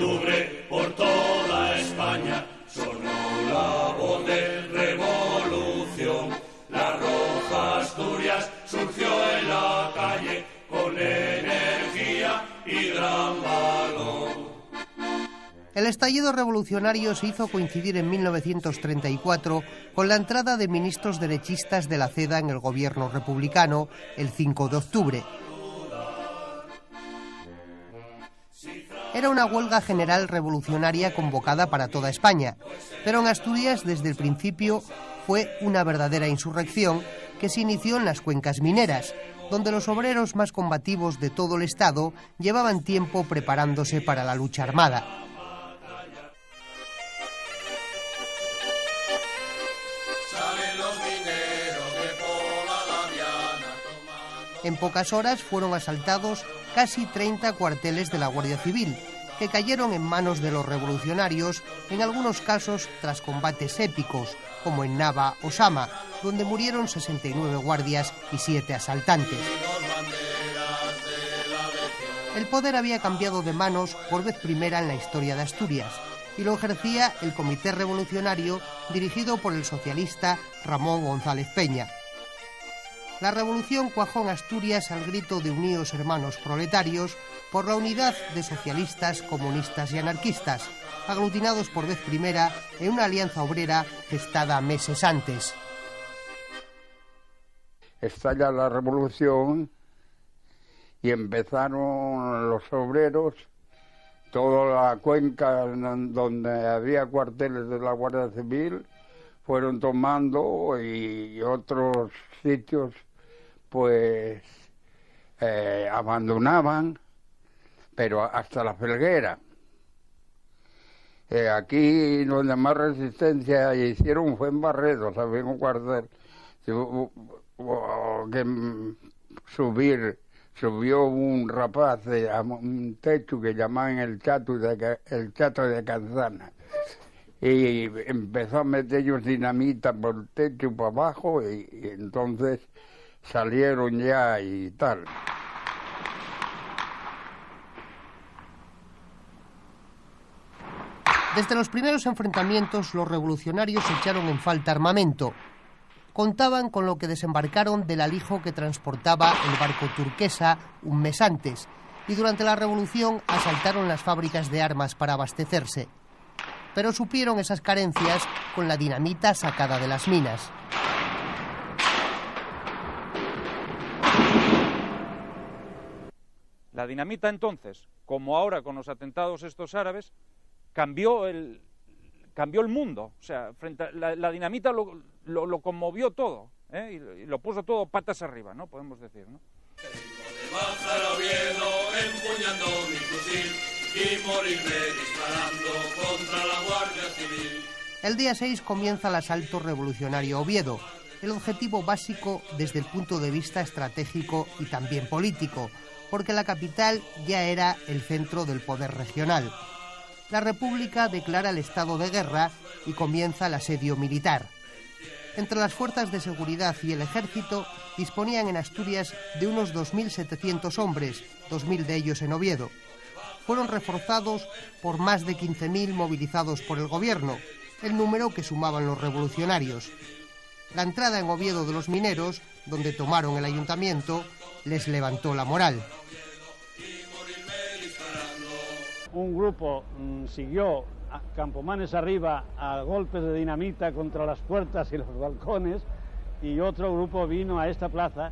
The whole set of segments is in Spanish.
octubre por toda España sonó la voz de revolución. La roja Asturias surgió en la calle con energía y gran valor. El estallido revolucionario se hizo coincidir en 1934 con la entrada de ministros derechistas de la CEDA en el gobierno republicano el 5 de octubre. Era una huelga general revolucionaria convocada para toda España, pero en Asturias desde el principio fue una verdadera insurrección que se inició en las cuencas mineras, donde los obreros más combativos de todo el Estado llevaban tiempo preparándose para la lucha armada. En pocas horas fueron asaltados casi 30 cuarteles de la Guardia Civil, que cayeron en manos de los revolucionarios, en algunos casos tras combates épicos, como en Nava o Sama, donde murieron 69 guardias y 7 asaltantes. El poder había cambiado de manos por vez primera en la historia de Asturias, y lo ejercía el Comité Revolucionario dirigido por el socialista Ramón González Peña. La revolución cuajó en Asturias al grito de uníos hermanos proletarios por la unidad de socialistas, comunistas y anarquistas, aglutinados por vez primera en una alianza obrera gestada meses antes. Estalla la revolución y empezaron los obreros, toda la cuenca donde había cuarteles de la Guardia Civil, fueron tomando y otros sitios pues abandonaban, pero hasta la Felguera. Aquí donde más resistencia hicieron fue en Barredo, había un cuartel que subió un rapaz a un techo que llamaban el Chato de Canzana, y empezó a meter ellos dinamita por el techo y por abajo, y entonces salieron ya y tal. Desde los primeros enfrentamientos, los revolucionarios echaron en falta armamento. Contaban con lo que desembarcaron del alijo que transportaba el barco Turquesa un mes antes, y durante la revolución asaltaron las fábricas de armas para abastecerse. Pero supieron esas carencias con la dinamita sacada de las minas. La dinamita entonces, como ahora con los atentados estos árabes, cambió el mundo. O sea, la dinamita lo conmovió todo, y lo puso todo patas arriba, ¿no? Podemos decir, ¿no? De bajar a Oviedo empuñando mi fusil y morirme disparando contra la Guardia Civil. El día 6 comienza el asalto revolucionario a Oviedo, el objetivo básico desde el punto de vista estratégico y también político, porque la capital ya era el centro del poder regional. La República declara el estado de guerra y comienza el asedio militar. Entre las fuerzas de seguridad y el ejército disponían en Asturias de unos 2.700 hombres, 2.000 de ellos en Oviedo. Fueron reforzados por más de 15.000 movilizados por el gobierno, el número que sumaban los revolucionarios. La entrada en Oviedo de los mineros, donde tomaron el ayuntamiento, les levantó la moral. Un grupo siguió a Campomanes arriba a golpes de dinamita contra las puertas y los balcones, y otro grupo vino a esta plaza,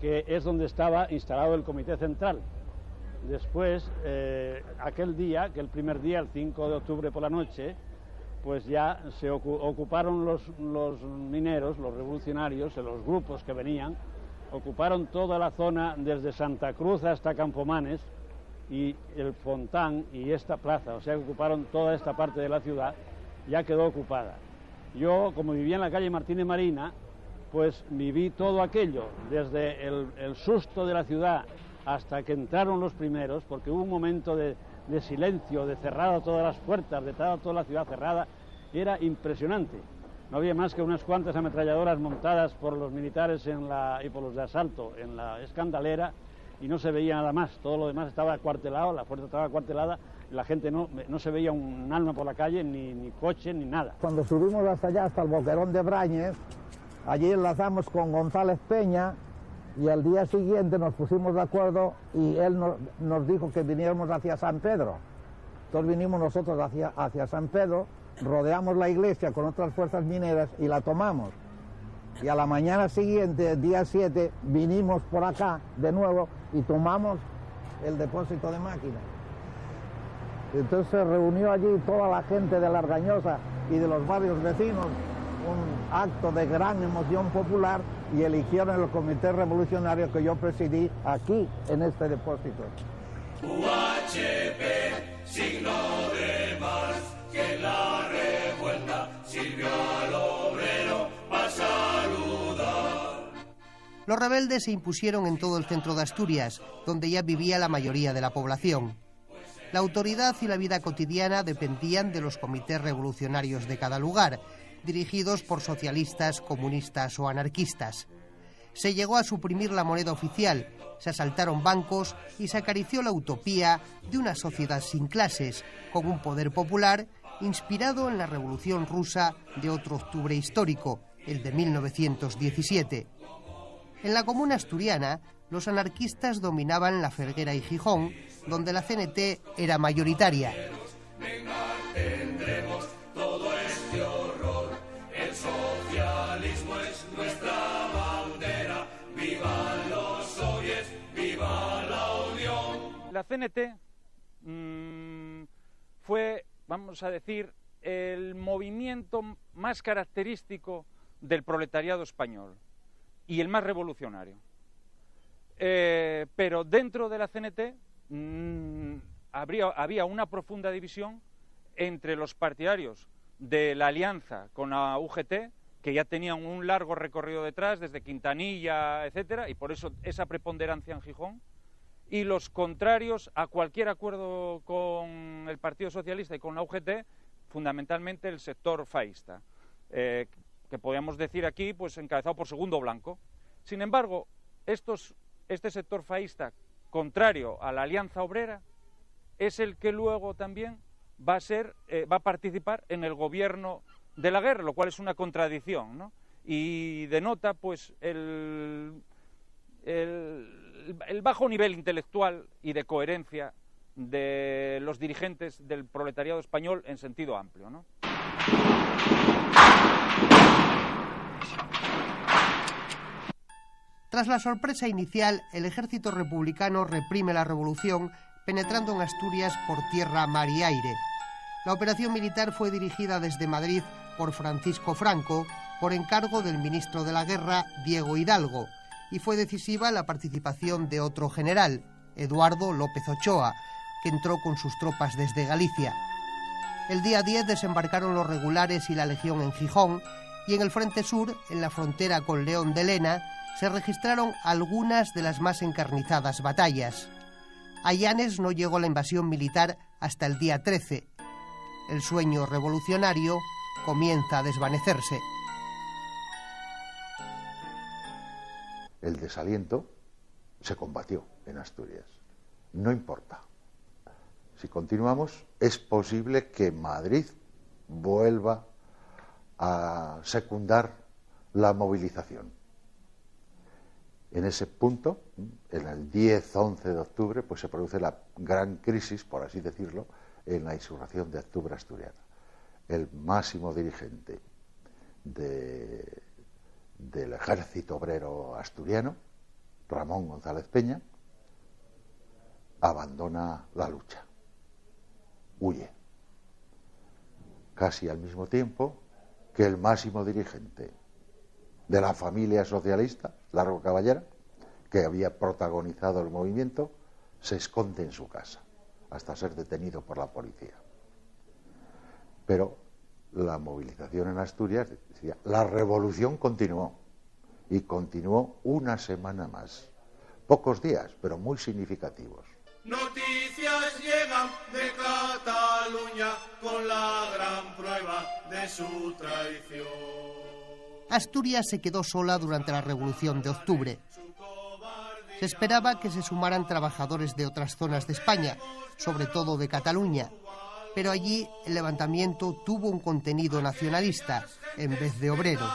que es donde estaba instalado el Comité Central. Después, aquel día, que el primer día, el 5 de octubre por la noche, pues ya se ocuparon los mineros, los revolucionarios, los grupos que venían, ocuparon toda la zona desde Santa Cruz hasta Campomanes, y el Fontán y esta plaza, o sea, ocuparon toda esta parte de la ciudad, ya quedó ocupada. Yo, como vivía en la calle Martínez Marina, pues viví todo aquello, desde el susto de la ciudad hasta que entraron los primeros, porque hubo un momento de silencio, de cerrada todas las puertas, de toda la ciudad cerrada, y era impresionante. No había más que unas cuantas ametralladoras montadas por los militares y por los de asalto en la Escandalera, y no se veía nada más. Todo lo demás estaba acuartelado, la fuerza estaba acuartelada, la gente no se veía un alma por la calle, ni coche, ni nada. Cuando subimos hasta allá, hasta el Boquerón de Brañez, allí enlazamos con González Peña y al día siguiente nos pusimos de acuerdo y él nos dijo que viniéramos hacia San Pedro. Entonces vinimos nosotros hacia San Pedro, rodeamos la iglesia con otras fuerzas mineras y la tomamos. Y a la mañana siguiente, día 7, vinimos por acá de nuevo y tomamos el depósito de máquinas. Entonces se reunió allí toda la gente de La Argañosa y de los barrios vecinos, un acto de gran emoción popular, y eligieron el comité revolucionario que yo presidí aquí en este depósito. UHP, signo de más, que la revuelta sirvió al obrero para saludar. Los rebeldes se impusieron en todo el centro de Asturias, donde ya vivía la mayoría de la población. La autoridad y la vida cotidiana dependían de los comités revolucionarios de cada lugar, dirigidos por socialistas, comunistas o anarquistas. Se llegó a suprimir la moneda oficial, se asaltaron bancos y se acarició la utopía de una sociedad sin clases, con un poder popular inspirado en la Revolución Rusa de otro octubre histórico, el de 1917. En la comuna asturiana, los anarquistas dominaban La Felguera y Gijón, donde la CNT era mayoritaria. Tendremos todo este horror, el socialismo es nuestra bandera, vivan los soviets, viva la Unión. La CNT fue, vamos a decir, el movimiento más característico del proletariado español y el más revolucionario. Pero dentro de la CNT había una profunda división entre los partidarios de la alianza con la UGT, que ya tenían un largo recorrido detrás, desde Quintanilla, etcétera, y por eso esa preponderancia en Gijón, y los contrarios a cualquier acuerdo con el Partido Socialista y con la UGT, fundamentalmente el sector faísta, que podríamos decir aquí, pues encabezado por Segundo Blanco. Sin embargo, este sector faísta, contrario a la Alianza Obrera, es el que luego también va a participar en el gobierno de la guerra, lo cual es una contradicción, ¿no? Y denota pues el bajo nivel intelectual y de coherencia de los dirigentes del proletariado español en sentido amplio, ¿no? Tras la sorpresa inicial, el ejército republicano reprime la revolución, penetrando en Asturias por tierra, mar y aire. La operación militar fue dirigida desde Madrid por Francisco Franco, por encargo del ministro de la Guerra, Diego Hidalgo, y fue decisiva la participación de otro general, Eduardo López Ochoa, que entró con sus tropas desde Galicia. El día 10 desembarcaron los regulares y la Legión en Gijón, y en el frente sur, en la frontera con León de Lena, se registraron algunas de las más encarnizadas batallas. A Llanes no llegó la invasión militar hasta el día 13. El sueño revolucionario comienza a desvanecerse. El desaliento se combatió en Asturias. No importa. Si continuamos, es posible que Madrid vuelva a secundar la movilización. En ese punto, en el 10-11 de octubre, pues se produce la gran crisis, por así decirlo, en la insurrección de octubre asturiana. El máximo dirigente del ejército obrero asturiano, Ramón González Peña, abandona la lucha, huye. Casi al mismo tiempo que el máximo dirigente de la familia socialista, Largo Caballera, que había protagonizado el movimiento, se esconde en su casa, hasta ser detenido por la policía. Pero la movilización en Asturias, decía, la revolución continuó, y continuó una semana más. Pocos días, pero muy significativos. Noticias llegan de Cataluña con la gran prueba de su traición. Asturias se quedó sola durante la Revolución de Octubre. Se esperaba que se sumaran trabajadores de otras zonas de España, sobre todo de Cataluña, pero allí el levantamiento tuvo un contenido nacionalista en vez de obrero.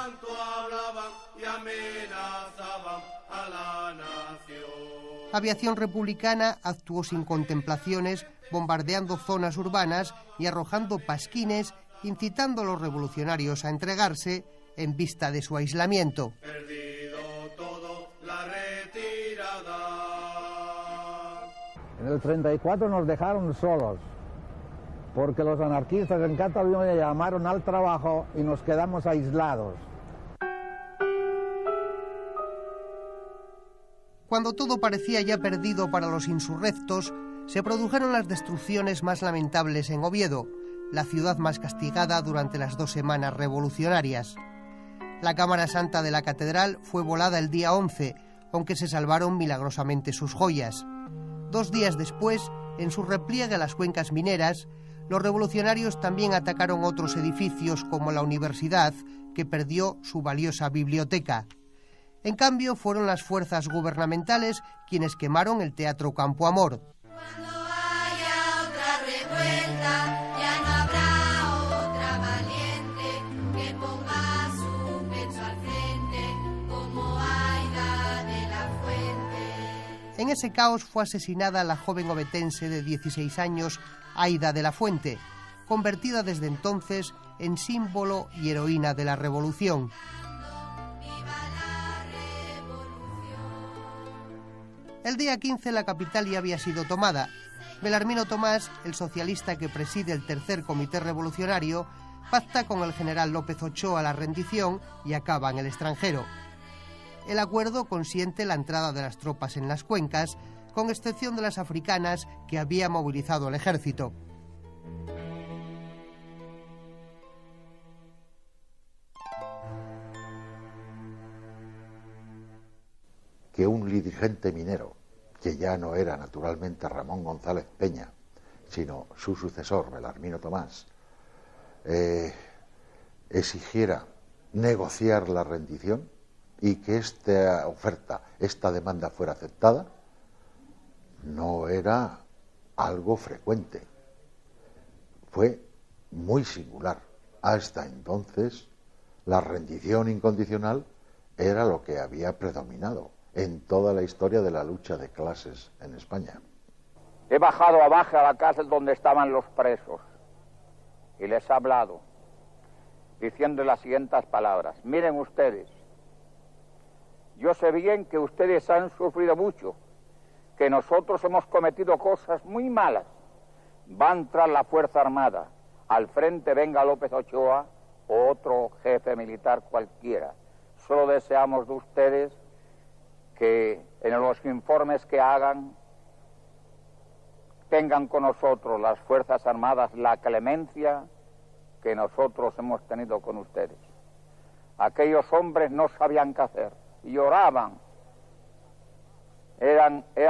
Aviación republicana actuó sin contemplaciones, bombardeando zonas urbanas y arrojando pasquines, incitando a los revolucionarios a entregarse en vista de su aislamiento. En el 34 nos dejaron solos, porque los anarquistas en Cataluña llamaron al trabajo y nos quedamos aislados. Cuando todo parecía ya perdido para los insurrectos, se produjeron las destrucciones más lamentables en Oviedo, la ciudad más castigada durante las 2 semanas revolucionarias. La Cámara Santa de la Catedral fue volada el día 11, aunque se salvaron milagrosamente sus joyas. 2 días después, en su repliegue a las cuencas mineras, los revolucionarios también atacaron otros edificios como la universidad, que perdió su valiosa biblioteca. En cambio, fueron las fuerzas gubernamentales quienes quemaron el Teatro Campo Amor. Cuando haya otra revuelta, ya no habrá otra valiente que ponga su pecho al frente como Aida de la Fuente. En ese caos fue asesinada la joven ovetense de 16 años, Aida de la Fuente, convertida desde entonces en símbolo y heroína de la revolución. El día 15 la capital ya había sido tomada. Belarmino Tomás, el socialista que preside el tercer comité revolucionario, pacta con el general López Ochoa la rendición y acaba en el extranjero. El acuerdo consiente la entrada de las tropas en las cuencas, con excepción de las africanas que había movilizado el ejército. Que un dirigente minero, que ya no era naturalmente Ramón González Peña, sino su sucesor, Belarmino Tomás, exigiera negociar la rendición y que esta oferta, esta demanda fuera aceptada, no era algo frecuente. Fue muy singular. Hasta entonces, la rendición incondicional era lo que había predominado en toda la historia de la lucha de clases en España. He bajado abajo a la cárcel donde estaban los presos y les he hablado diciendo las siguientes palabras. Miren ustedes, yo sé bien que ustedes han sufrido mucho, que nosotros hemos cometido cosas muy malas. Va a entrar la Fuerza Armada, al frente venga López Ochoa o otro jefe militar cualquiera. Solo deseamos de ustedes que en los informes que hagan tengan con nosotros las Fuerzas Armadas la clemencia que nosotros hemos tenido con ustedes. Aquellos hombres no sabían qué hacer, lloraban.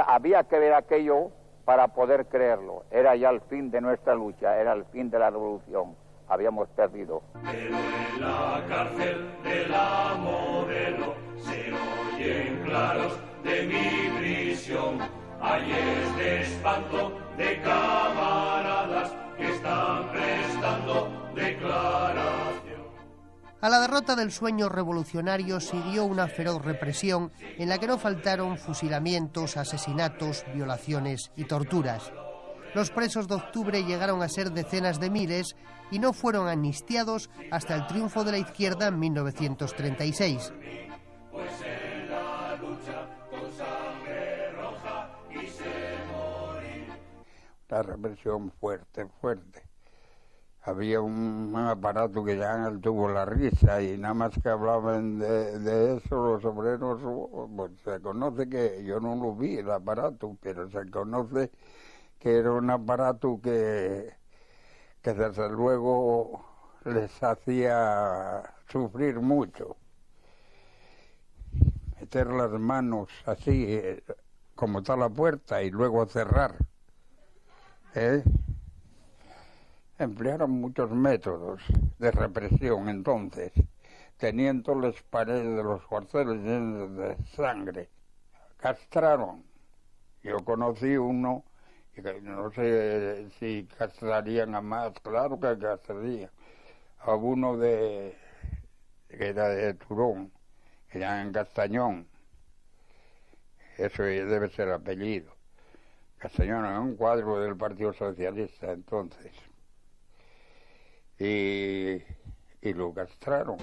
Había que ver aquello para poder creerlo. Era ya el fin de nuestra lucha, era el fin de la revolución. Habíamos perdido. Pero en la cárcel de la Modelo se oyen claros de mi prisión. Hay de espanto de camaradas que están prestando declaración. A la derrota del sueño revolucionario siguió una feroz represión en la que no faltaron fusilamientos, asesinatos, violaciones y torturas. Los presos de octubre llegaron a ser decenas de miles y no fueron amnistiados hasta el triunfo de la izquierda en 1936. Pues en la lucha con sangre roja quise morir. La represión fuerte. Había un aparato que llaman el tubo la risa y nada más que hablaban de eso los obreros, pues se conoce que yo no lo vi el aparato, pero se conoce que era un aparato que desde luego les hacía sufrir mucho. Meter las manos así como está la puerta y luego cerrar. Emplearon muchos métodos de represión entonces, teniendo las paredes de los cuarteles llenas de sangre. castraron. Yo conocí uno, y no sé si castrarían a más, claro que castrarían, a uno que era de Turón, que era en Castañón. Eso debe ser apellido. Castañón era un cuadro del Partido Socialista entonces. Y lo castraron.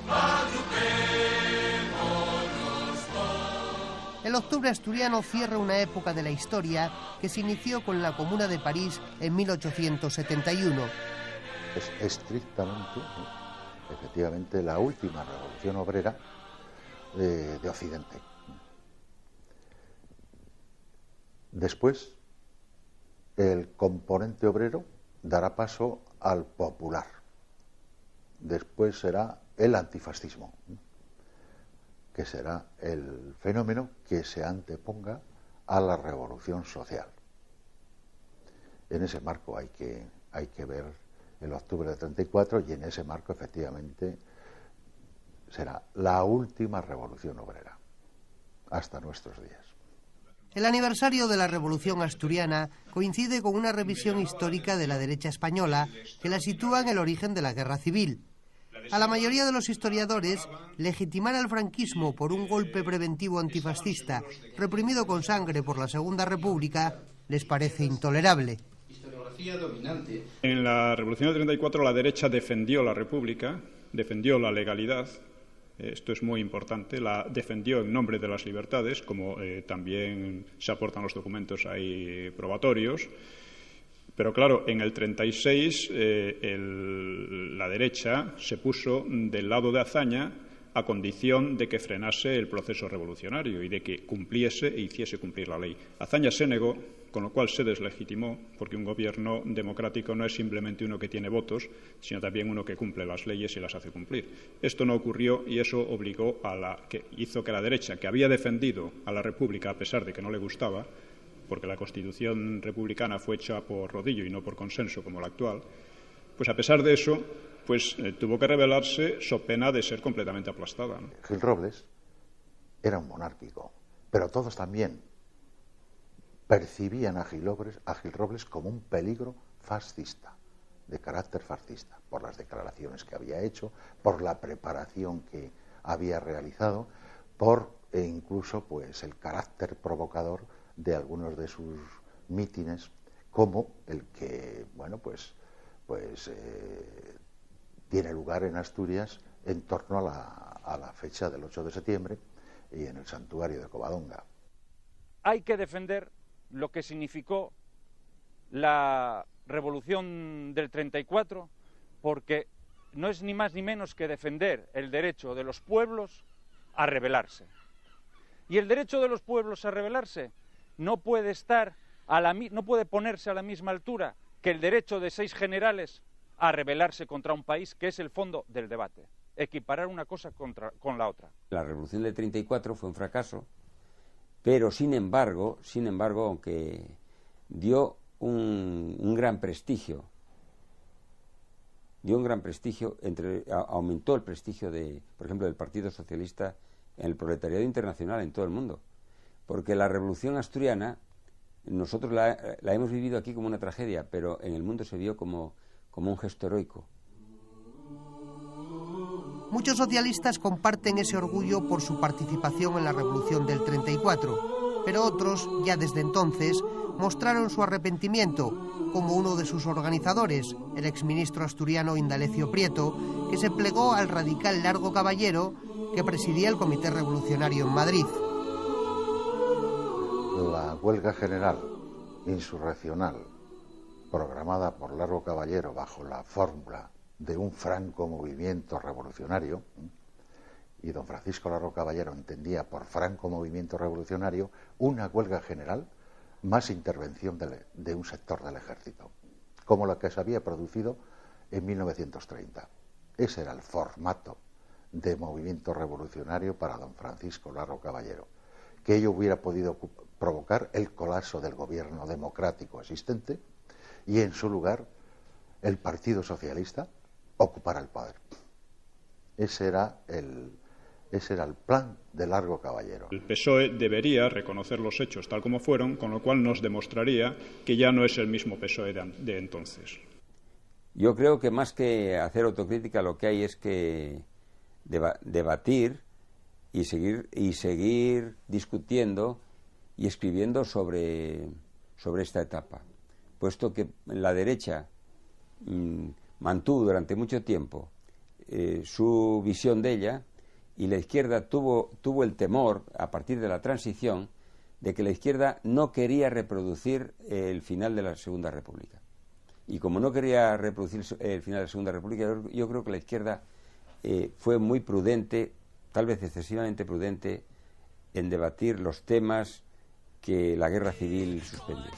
El octubre asturiano cierra una época de la historia que se inició con la Comuna de París en 1871. Es estrictamente, efectivamente, la última revolución obrera de Occidente. Después, el componente obrero dará paso al popular. Después será el antifascismo, que será el fenómeno que se anteponga a la revolución social. En ese marco hay que ver el octubre de 34 y en ese marco efectivamente será la última revolución obrera hasta nuestros días. El aniversario de la Revolución Asturiana coincide con una revisión histórica de la derecha española que la sitúa en el origen de la Guerra Civil. A la mayoría de los historiadores, legitimar al franquismo por un golpe preventivo antifascista reprimido con sangre por la Segunda República les parece intolerable. En la Revolución del 34 la derecha defendió la República, defendió la legalidad. Esto es muy importante, la defendió en nombre de las libertades, como también se aportan los documentos ahí probatorios. Pero claro, en el 36 la derecha se puso del lado de Azaña a condición de que frenase el proceso revolucionario y de que cumpliese e hiciese cumplir la ley. Azaña se negó, con lo cual se deslegitimó, porque un gobierno democrático no es simplemente uno que tiene votos, sino también uno que cumple las leyes y las hace cumplir. Esto no ocurrió y eso obligó hizo que la derecha, que había defendido a la República a pesar de que no le gustaba, porque la Constitución republicana fue hecha por rodillo y no por consenso como la actual, pues a pesar de eso, tuvo que rebelarse so pena de ser completamente aplastada, ¿no? Gil Robles era un monárquico, pero todos también percibían a Gil Robles como un peligro fascista, de carácter fascista, por las declaraciones que había hecho, por la preparación que había realizado, por incluso el carácter provocador de algunos de sus mítines, como el que tiene lugar en Asturias en torno a la fecha del 8 de septiembre y en el santuario de Covadonga. Hay que defender lo que significó la revolución del 34, porque no es ni más ni menos que defender el derecho de los pueblos a rebelarse. Y el derecho de los pueblos a rebelarse no puede no puede ponerse a la misma altura que el derecho de 6 generales a rebelarse contra un país, que es el fondo del debate. Equiparar una cosa con la otra. La revolución del 34 fue un fracaso, pero sin embargo, aunque dio un gran prestigio, aumentó el prestigio por ejemplo, del Partido Socialista en el proletariado internacional en todo el mundo, porque la revolución asturiana nosotros la hemos vivido aquí como una tragedia, pero en el mundo se vio como un gesto heroico. Muchos socialistas comparten ese orgullo por su participación en la Revolución del 34, pero otros, ya desde entonces, mostraron su arrepentimiento, como uno de sus organizadores, el exministro asturiano Indalecio Prieto, que se plegó al radical Largo Caballero, que presidía el Comité Revolucionario en Madrid. La huelga general insurreccional programada por Largo Caballero bajo la fórmula de un franco movimiento revolucionario, y don Francisco Largo Caballero entendía por franco movimiento revolucionario una huelga general más intervención de un sector del ejército, como la que se había producido en 1930. Ese era el formato de movimiento revolucionario para don Francisco Largo Caballero, que ello hubiera podido provocar el colapso del gobierno democrático existente y en su lugar el Partido Socialista ocupara el poder. Ese era Ese era el plan de Largo Caballero. El PSOE debería reconocer los hechos tal como fueron, con lo cual nos demostraría que ya no es el mismo PSOE de entonces. Yo creo que más que hacer autocrítica lo que hay es que debatir y seguir discutiendo y escribiendo sobre esta etapa, puesto que la derecha mantuvo durante mucho tiempo su visión de ella, y la izquierda tuvo el temor, a partir de la transición, de que la izquierda no quería reproducir el final de la Segunda República. Y como no quería reproducir el final de la Segunda República, yo creo que la izquierda fue muy prudente, tal vez excesivamente prudente, en debatir los temas que la guerra civil suspendió.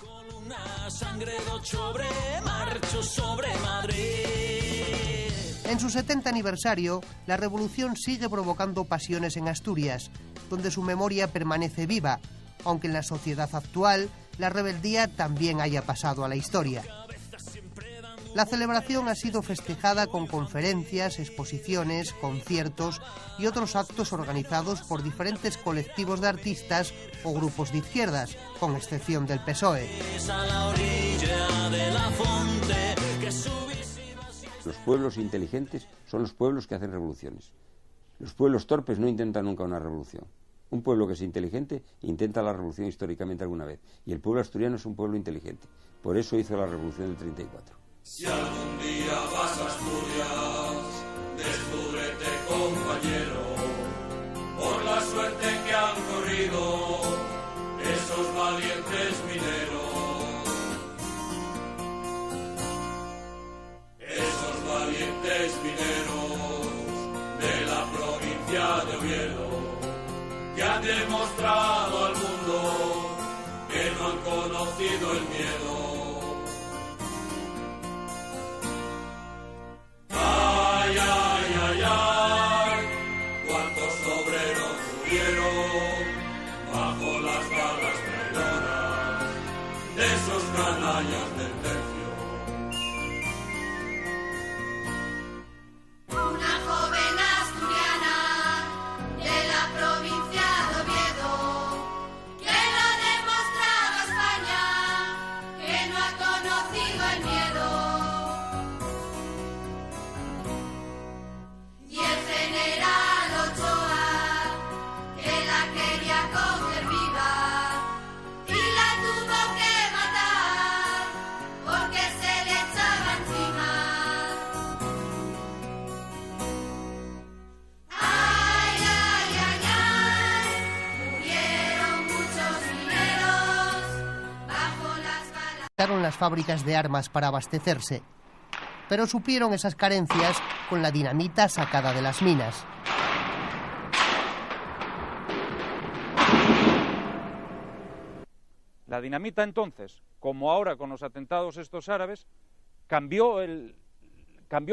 En su 70 aniversario, la revolución sigue provocando pasiones en Asturias, donde su memoria permanece viva, aunque en la sociedad actual la rebeldía también haya pasado a la historia. La celebración ha sido festejada con conferencias, exposiciones, conciertos y otros actos organizados por diferentes colectivos de artistas o grupos de izquierdas, con excepción del PSOE. Los pueblos inteligentes son los pueblos que hacen revoluciones. Los pueblos torpes no intentan nunca una revolución. Un pueblo que es inteligente intenta la revolución históricamente alguna vez. Y el pueblo asturiano es un pueblo inteligente. Por eso hizo la revolución del 34. Si algún día vas a Asturias, descúbrete, compañero, por la suerte que han corrido esos valientes mineros. Esos valientes mineros de la provincia de Oviedo, que han demostrado al mundo que no han conocido el miedo. Ay, ay, ay, ay, cuántos obreros murieron bajo las balas traidoras de esos canallas del tercio. Una joven asturiana de la provincia de Oviedo, que lo ha demostrado a España, que no ha conocido el miedo. Y el general Ochoa, que la quería coger viva, y la tuvo que matar, porque se le echaba encima. Ay, ay, ay, ay, murieron muchos mineros bajo las balas. Usaron las fábricas de armas para abastecerse, pero supieron esas carencias con la dinamita sacada de las minas. La dinamita entonces, como ahora con los atentados estos árabes, cambió el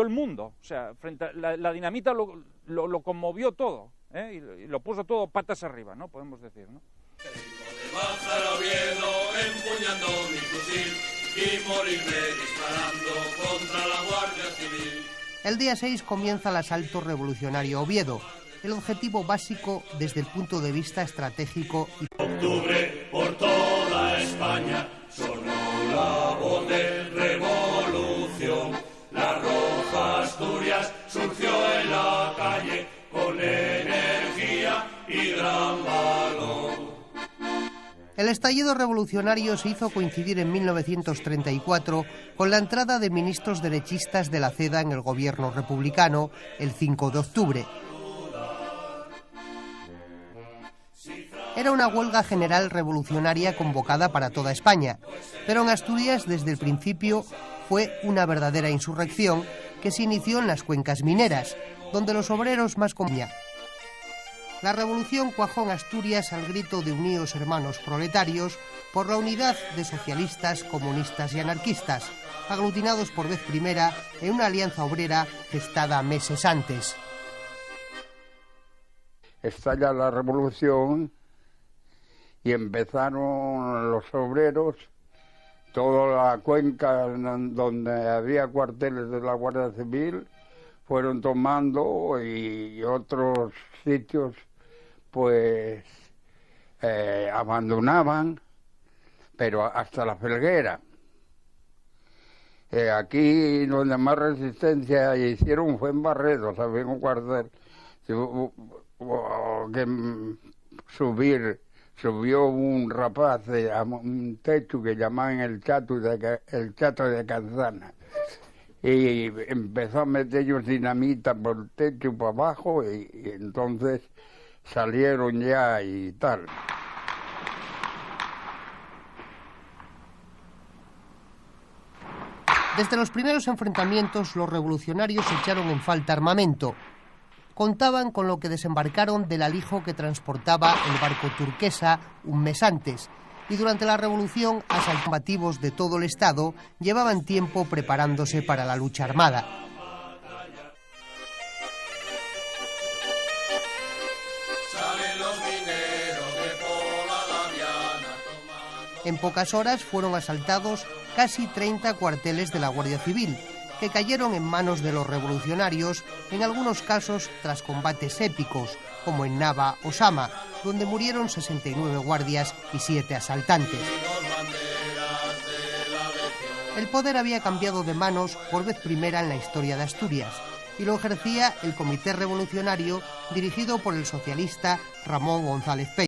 mundo. O sea, la dinamita lo conmovió todo, y lo puso todo patas arriba, ¿no? Podemos decir, ¿no? De bajar a Oviedo empuñando mi fusil y morirme disparando contra la Guardia Civil. El día 6 comienza el asalto revolucionario a Oviedo, el objetivo básico desde el punto de vista estratégico y... Octubre por toda España sonó la voz de revolución. La roja Asturias surgió en la calle con energía y gran valor. El estallido revolucionario se hizo coincidir en 1934 con la entrada de ministros derechistas de la CEDA en el gobierno republicano el 5 de octubre. Era una huelga general revolucionaria convocada para toda España, pero en Asturias desde el principio fue una verdadera insurrección que se inició en las cuencas mineras, donde los obreros más comían. La revolución cuajó en Asturias al grito de uníos hermanos proletarios por la unidad de socialistas, comunistas y anarquistas, aglutinados por vez primera en una alianza obrera gestada meses antes. Estalla la revolución y empezaron los obreros, toda la cuenca donde había cuarteles de la Guardia Civil, fueron tomando y otros sitios pues abandonaban, pero hasta la Felguera. Aquí donde más resistencia hicieron fue en Barredo, ¿saben? Un cuartel que subió un rapaz a un techo que llamaban el chato de Canzana, y empezó a meter ellos dinamita por el techo para abajo, y entonces salieron ya y tal. Desde los primeros enfrentamientos, los revolucionarios echaron en falta armamento. Contaban con lo que desembarcaron del alijo que transportaba el barco Turquesa un mes antes, y durante la revolución, asaltantes combativos de todo el Estado llevaban tiempo preparándose para la lucha armada. En pocas horas fueron asaltados casi 30 cuarteles de la Guardia Civil, que cayeron en manos de los revolucionarios, en algunos casos tras combates épicos, como en Nava o Sama, donde murieron 69 guardias y 7 asaltantes. El poder había cambiado de manos por vez primera en la historia de Asturias, y lo ejercía el Comité Revolucionario, dirigido por el socialista Ramón González Peña.